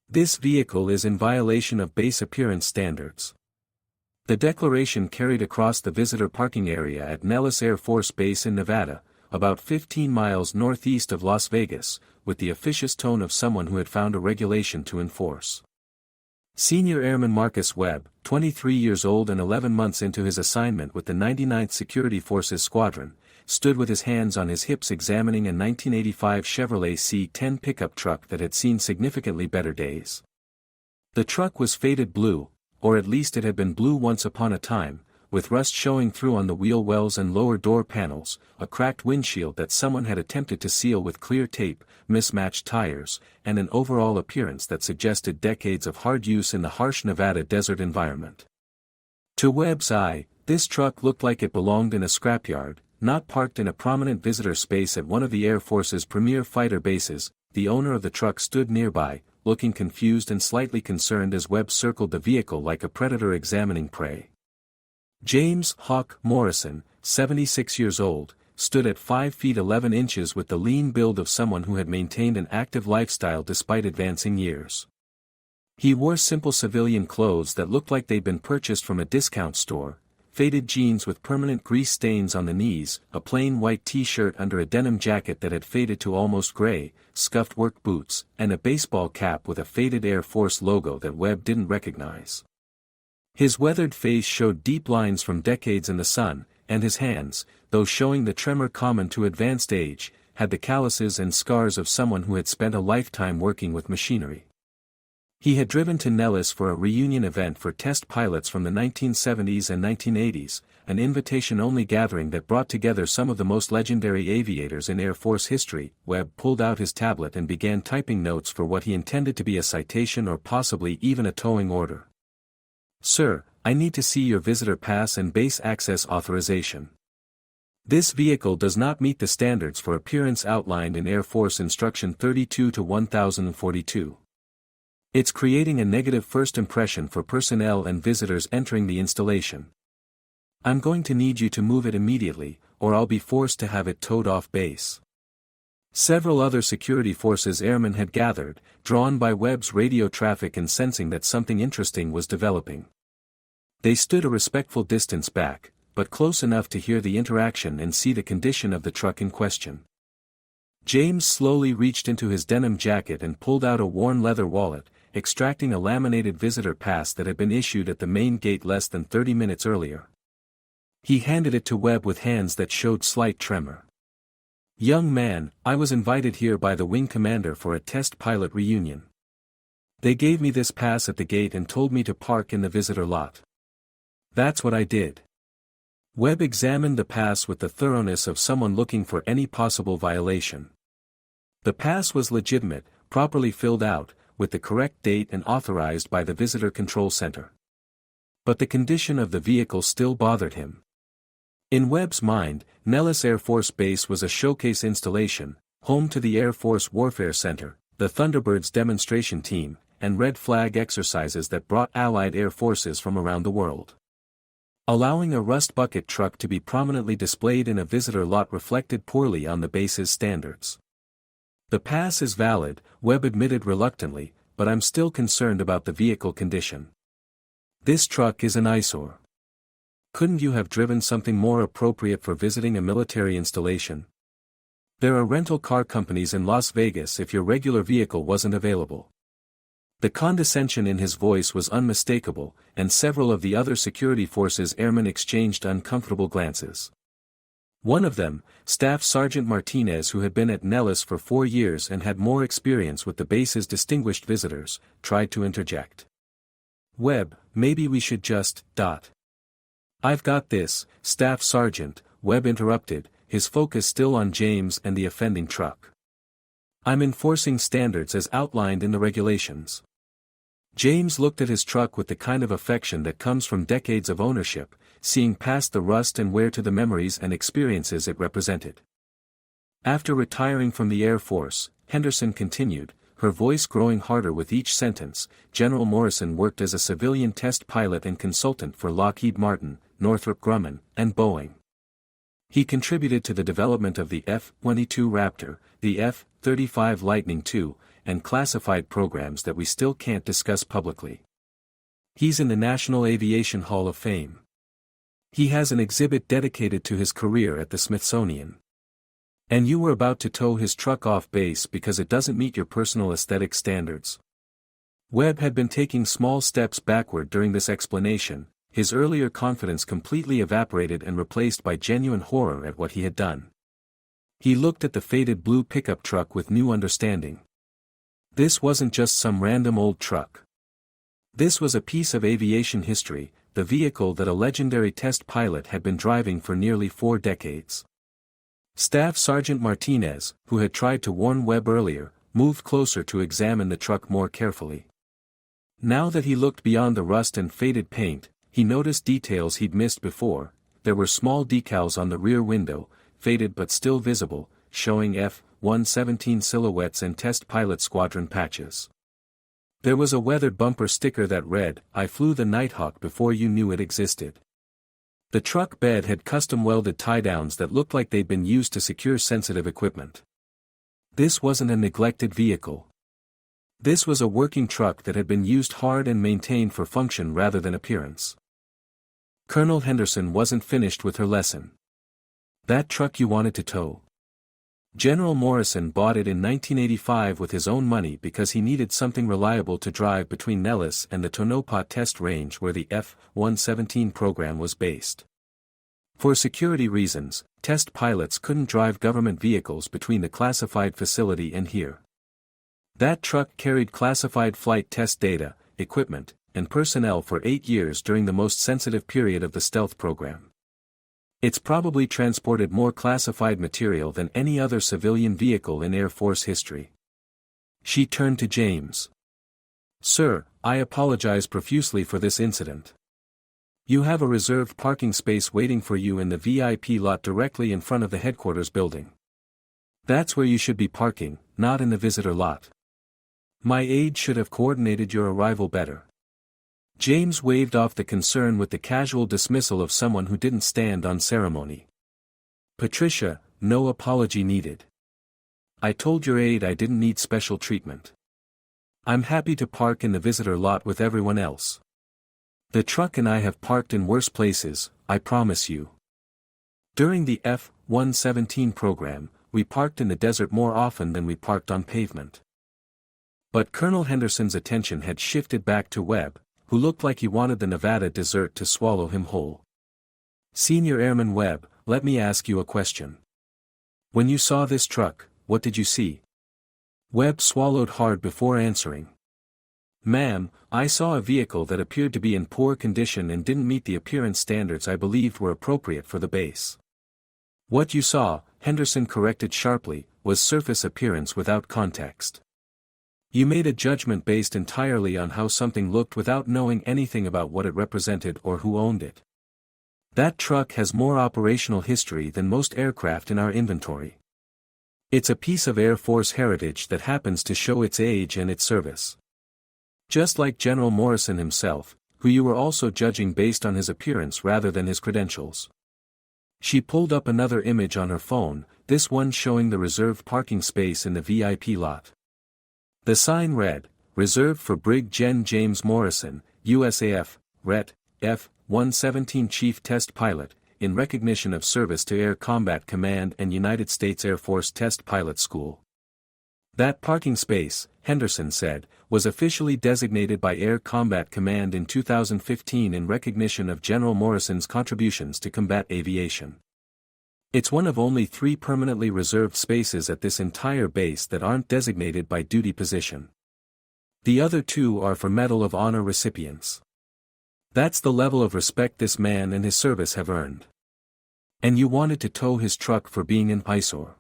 This vehicle is in violation of base appearance standards. The declaration carried across the visitor parking area at Nellis Air Force Base in Nevada, about 15 miles northeast of Las Vegas, with the officious tone of someone who had found a regulation to enforce. Senior Airman Marcus Webb, 23 years old and 11 months into his assignment with the 99th Security Forces Squadron, stood with his hands on his hips examining a 1985 Chevrolet C10 pickup truck that had seen significantly better days. The truck was faded blue, or at least it had been blue once upon a time, with rust showing through on the wheel wells and lower door panels, a cracked windshield that someone had attempted to seal with clear tape, mismatched tires, and an overall appearance that suggested decades of hard use in the harsh Nevada desert environment. To Webb's eye, this truck looked like it belonged in a scrapyard, not parked in a prominent visitor space at one of the Air Force's premier fighter bases. The owner of the truck stood nearby, looking confused and slightly concerned as Webb circled the vehicle like a predator examining prey. James "Hawk" Morrison, 76 years old, stood at 5 feet 11 inches with the lean build of someone who had maintained an active lifestyle despite advancing years. He wore simple civilian clothes that looked like they'd been purchased from a discount store, faded jeans with permanent grease stains on the knees, a plain white t-shirt under a denim jacket that had faded to almost gray, scuffed work boots, and a baseball cap with a faded Air Force logo that Webb didn't recognize. His weathered face showed deep lines from decades in the sun, and his hands, though showing the tremor common to advanced age, had the calluses and scars of someone who had spent a lifetime working with machinery. He had driven to Nellis for a reunion event for test pilots from the 1970s and 1980s, an invitation-only gathering that brought together some of the most legendary aviators in Air Force history. Webb pulled out his tablet and began typing notes for what he intended to be a citation or possibly even a towing order. "Sir, I need to see your visitor pass and base access authorization. This vehicle does not meet the standards for appearance outlined in Air Force Instruction 32-1042. It's creating a negative first impression for personnel and visitors entering the installation. I'm going to need you to move it immediately, or I'll be forced to have it towed off base." Several other security forces airmen had gathered, drawn by Webb's radio traffic and sensing that something interesting was developing. They stood a respectful distance back, but close enough to hear the interaction and see the condition of the truck in question. James slowly reached into his denim jacket and pulled out a worn leather wallet, extracting a laminated visitor pass that had been issued at the main gate less than 30 minutes earlier. He handed it to Webb with hands that showed slight tremor. "Young man, I was invited here by the wing commander for a test pilot reunion. They gave me this pass at the gate and told me to park in the visitor lot. That's what I did." Webb examined the pass with the thoroughness of someone looking for any possible violation. The pass was legitimate, properly filled out, with the correct date and authorized by the Visitor Control Center. But the condition of the vehicle still bothered him. In Webb's mind, Nellis Air Force Base was a showcase installation, home to the Air Force Warfare Center, the Thunderbirds demonstration team, and red flag exercises that brought Allied air forces from around the world. Allowing a rust bucket truck to be prominently displayed in a visitor lot reflected poorly on the base's standards. "The pass is valid," Webb admitted reluctantly, "but I'm still concerned about the vehicle condition. This truck is an eyesore. Couldn't you have driven something more appropriate for visiting a military installation? There are rental car companies in Las Vegas if your regular vehicle wasn't available." The condescension in his voice was unmistakable, and several of the other security forces airmen exchanged uncomfortable glances. One of them, Staff Sergeant Martinez, who had been at Nellis for 4 years and had more experience with the base's distinguished visitors, tried to interject. "Webb, maybe we should just, "I've got this, Staff Sergeant," Webb interrupted, his focus still on James and the offending truck. "I'm enforcing standards as outlined in the regulations." James looked at his truck with the kind of affection that comes from decades of ownership, seeing past the rust and wear to the memories and experiences it represented. "After retiring from the Air Force," Henderson continued, her voice growing harder with each sentence, "General Morrison worked as a civilian test pilot and consultant for Lockheed Martin, Northrop Grumman, and Boeing. He contributed to the development of the F-22 Raptor, the F-35 Lightning II, and classified programs that we still can't discuss publicly. He's in the National Aviation Hall of Fame. He has an exhibit dedicated to his career at the Smithsonian. And you were about to tow his truck off base because it doesn't meet your personal aesthetic standards. Webb had been taking small steps backward during this explanation, his earlier confidence completely evaporated and replaced by genuine horror at what he had done. He looked at the faded blue pickup truck with new understanding. This wasn't just some random old truck. This was a piece of aviation history, the vehicle that a legendary test pilot had been driving for nearly 4 decades. Staff Sergeant Martinez, who had tried to warn Webb earlier, moved closer to examine the truck more carefully. Now that he looked beyond the rust and faded paint, he noticed details he'd missed before. There were small decals on the rear window, faded but still visible, showing F-117 silhouettes and test pilot squadron patches. There was a weathered bumper sticker that read, "I flew the Nighthawk before you knew it existed." The truck bed had custom-welded tie-downs that looked like they'd been used to secure sensitive equipment. This wasn't a neglected vehicle. This was a working truck that had been used hard and maintained for function rather than appearance. Colonel Henderson wasn't finished with her lesson. That truck you wanted to tow. General Morrison bought it in 1985 with his own money because he needed something reliable to drive between Nellis and the Tonopah test range where the F-117 program was based. For security reasons, test pilots couldn't drive government vehicles between the classified facility and here. That truck carried classified flight test data, equipment, and personnel for 8 years during the most sensitive period of the stealth program. It's probably transported more classified material than any other civilian vehicle in Air Force history. She turned to James. "Sir, I apologize profusely for this incident. You have a reserved parking space waiting for you in the VIP lot directly in front of the headquarters building. That's where you should be parking, not in the visitor lot. My aide should have coordinated your arrival better." James waved off the concern with the casual dismissal of someone who didn't stand on ceremony. "Patricia, no apology needed. I told your aide I didn't need special treatment. I'm happy to park in the visitor lot with everyone else. The truck and I have parked in worse places, I promise you. During the F-117 program, we parked in the desert more often than we parked on pavement." But Colonel Henderson's attention had shifted back to Webb, who looked like he wanted the Nevada dessert to swallow him whole. "Senior Airman Webb, let me ask you a question. When you saw this truck, what did you see?" Webb swallowed hard before answering. "Ma'am, I saw a vehicle that appeared to be in poor condition and didn't meet the appearance standards I believed were appropriate for the base." "What you saw," Henderson corrected sharply, "was surface appearance without context. You made a judgment based entirely on how something looked without knowing anything about what it represented or who owned it. That truck has more operational history than most aircraft in our inventory. It's a piece of Air Force heritage that happens to show its age and its service. Just like General Morrison himself, who you were also judging based on his appearance rather than his credentials." She pulled up another image on her phone, this one showing the reserved parking space in the VIP lot. The sign read, "Reserved for Brig Gen James Morrison, USAF, Ret. F-117 Chief Test Pilot, in recognition of service to Air Combat Command and United States Air Force Test Pilot School." That parking space, Henderson said, was officially designated by Air Combat Command in 2015 in recognition of General Morrison's contributions to combat aviation. It's one of only 3 permanently reserved spaces at this entire base that aren't designated by duty position. The other 2 are for Medal of Honor recipients. That's the level of respect this man and his service have earned. And you wanted to tow his truck for being an eyesore.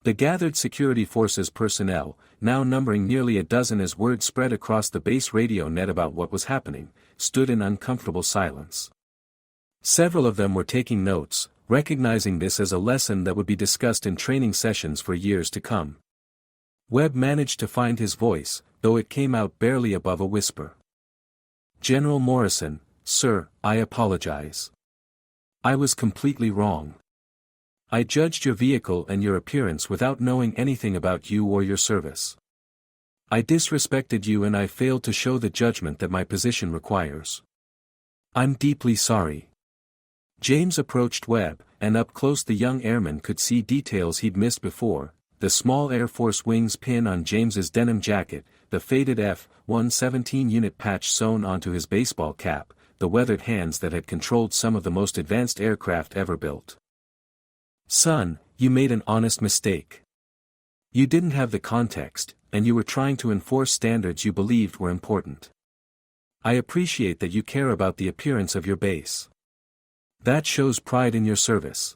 The gathered security forces personnel, now numbering nearly a dozen as word spread across the base radio net about what was happening, stood in uncomfortable silence. Several of them were taking notes, recognizing this as a lesson that would be discussed in training sessions for years to come. Webb managed to find his voice, though it came out barely above a whisper. "General Morrison, sir, I apologize. I was completely wrong. I judged your vehicle and your appearance without knowing anything about you or your service. I disrespected you and I failed to show the judgment that my position requires. I'm deeply sorry. James approached Webb, and up close the young airman could see details he'd missed before: the small Air Force wings pin on James's denim jacket, the faded F-117 unit patch sewn onto his baseball cap, the weathered hands that had controlled some of the most advanced aircraft ever built. Son, you made an honest mistake. You didn't have the context, and you were trying to enforce standards you believed were important. I appreciate that you care about the appearance of your base. That shows pride in your service.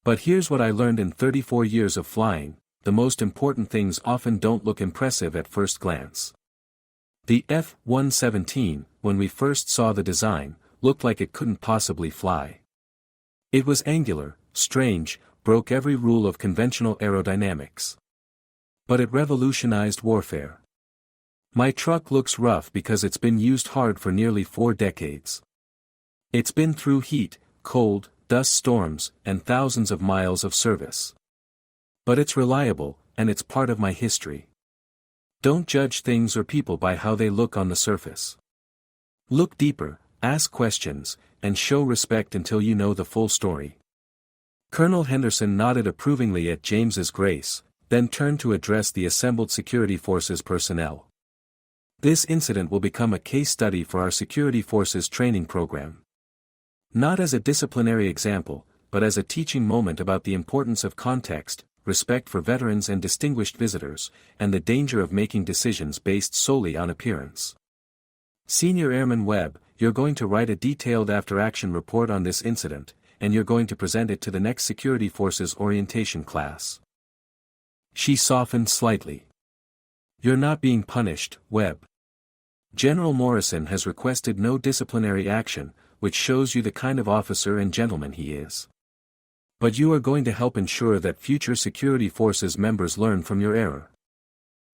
But here's what I learned in 34 years of flying: the most important things often don't look impressive at first glance. The F-117, when we first saw the design, looked like it couldn't possibly fly. It was angular, strange, broke every rule of conventional aerodynamics. But it revolutionized warfare. My truck looks rough because it's been used hard for nearly 4 decades. It's been through heat, cold, dust storms, and thousands of miles of service. But it's reliable, and it's part of my history. Don't judge things or people by how they look on the surface. Look deeper, ask questions, and show respect until you know the full story. Colonel Henderson nodded approvingly at James's grace, then turned to address the assembled security forces personnel. This incident will become a case study for our security forces training program. Not as a disciplinary example, but as a teaching moment about the importance of context, respect for veterans and distinguished visitors, and the danger of making decisions based solely on appearance. Senior Airman Webb, you're going to write a detailed after-action report on this incident, and you're going to present it to the next Security Forces orientation class. She softened slightly. You're not being punished, Webb. General Morrison has requested no disciplinary action, which shows you the kind of officer and gentleman he is. But you are going to help ensure that future Security Forces members learn from your error.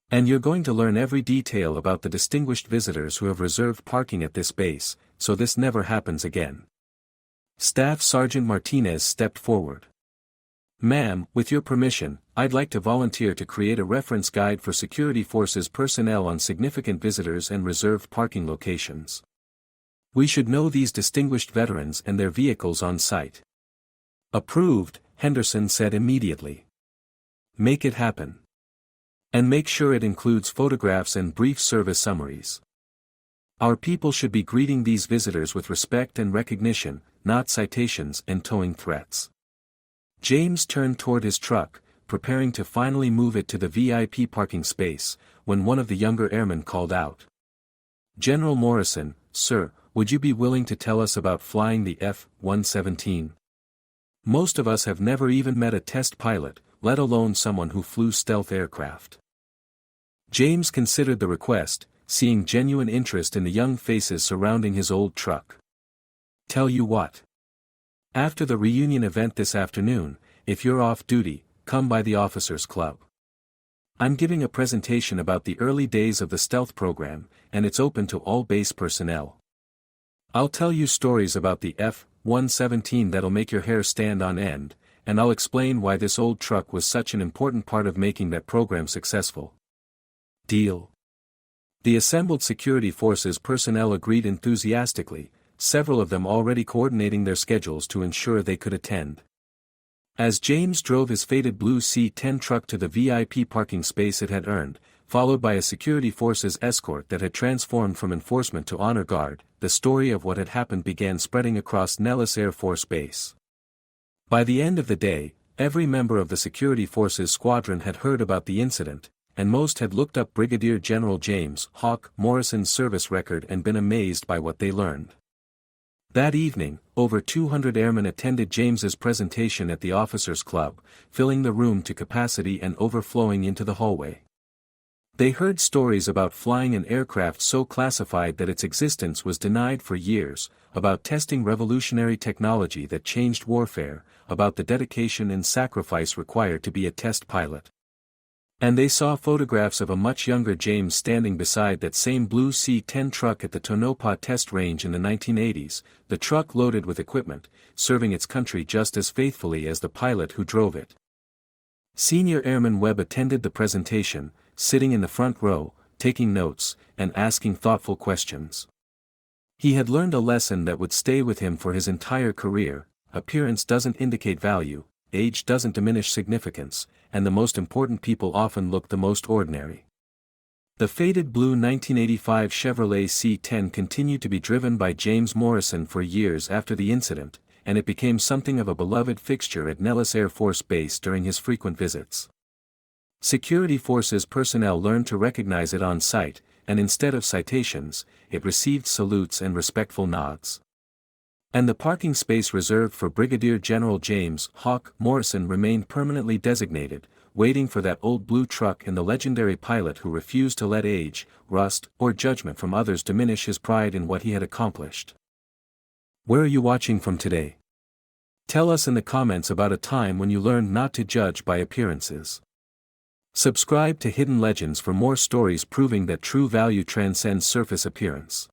And you're going to learn every detail about the distinguished visitors who have reserved parking at this base, so this never happens again. Staff Sergeant Martinez stepped forward. Ma'am, with your permission, I'd like to volunteer to create a reference guide for Security Forces personnel on significant visitors and reserved parking locations. We should know these distinguished veterans and their vehicles on site. Approved, Henderson said immediately. Make it happen. And make sure it includes photographs and brief service summaries. Our people should be greeting these visitors with respect and recognition, not citations and towing threats. James turned toward his truck, preparing to finally move it to the VIP parking space, when one of the younger airmen called out. General Morrison, sir, would you be willing to tell us about flying the F-117? Most of us have never even met a test pilot, let alone someone who flew stealth aircraft. James considered the request, seeing genuine interest in the young faces surrounding his old truck. Tell you what. After the reunion event this afternoon, if you're off duty, come by the Officers Club. I'm giving a presentation about the early days of the stealth program, and it's open to all base personnel. I'll tell you stories about the F-117 that'll make your hair stand on end, and I'll explain why this old truck was such an important part of making that program successful. Deal. The assembled security forces personnel agreed enthusiastically, several of them already coordinating their schedules to ensure they could attend. As James drove his faded blue C10 truck to the VIP parking space it had earned, followed by a security forces escort that had transformed from enforcement to honor guard, the story of what had happened began spreading across Nellis Air Force Base. By the end of the day, every member of the security forces squadron had heard about the incident, and most had looked up Brigadier General James Hawk Morrison's service record and been amazed by what they learned. That evening, over 200 airmen attended James's presentation at the Officers Club, filling the room to capacity and overflowing into the hallway. They heard stories about flying an aircraft so classified that its existence was denied for years, about testing revolutionary technology that changed warfare, about the dedication and sacrifice required to be a test pilot. And they saw photographs of a much younger James standing beside that same blue C-10 truck at the Tonopah test range in the 1980s, the truck loaded with equipment, serving its country just as faithfully as the pilot who drove it. Senior Airman Webb attended the presentation, sitting in the front row, taking notes, and asking thoughtful questions. He had learned a lesson that would stay with him for his entire career: appearance doesn't indicate value, age doesn't diminish significance, and the most important people often look the most ordinary. The faded blue 1985 Chevrolet C10 continued to be driven by James Morrison for years after the incident, and it became something of a beloved fixture at Nellis Air Force Base during his frequent visits. Security forces personnel learned to recognize it on sight, and instead of citations, it received salutes and respectful nods. And the parking space reserved for Brigadier General James "Hawk" Morrison remained permanently designated, waiting for that old blue truck and the legendary pilot who refused to let age, rust, or judgment from others diminish his pride in what he had accomplished. Where are you watching from today? Tell us in the comments about a time when you learned not to judge by appearances. Subscribe to Hidden Legends for more stories proving that true value transcends surface appearance.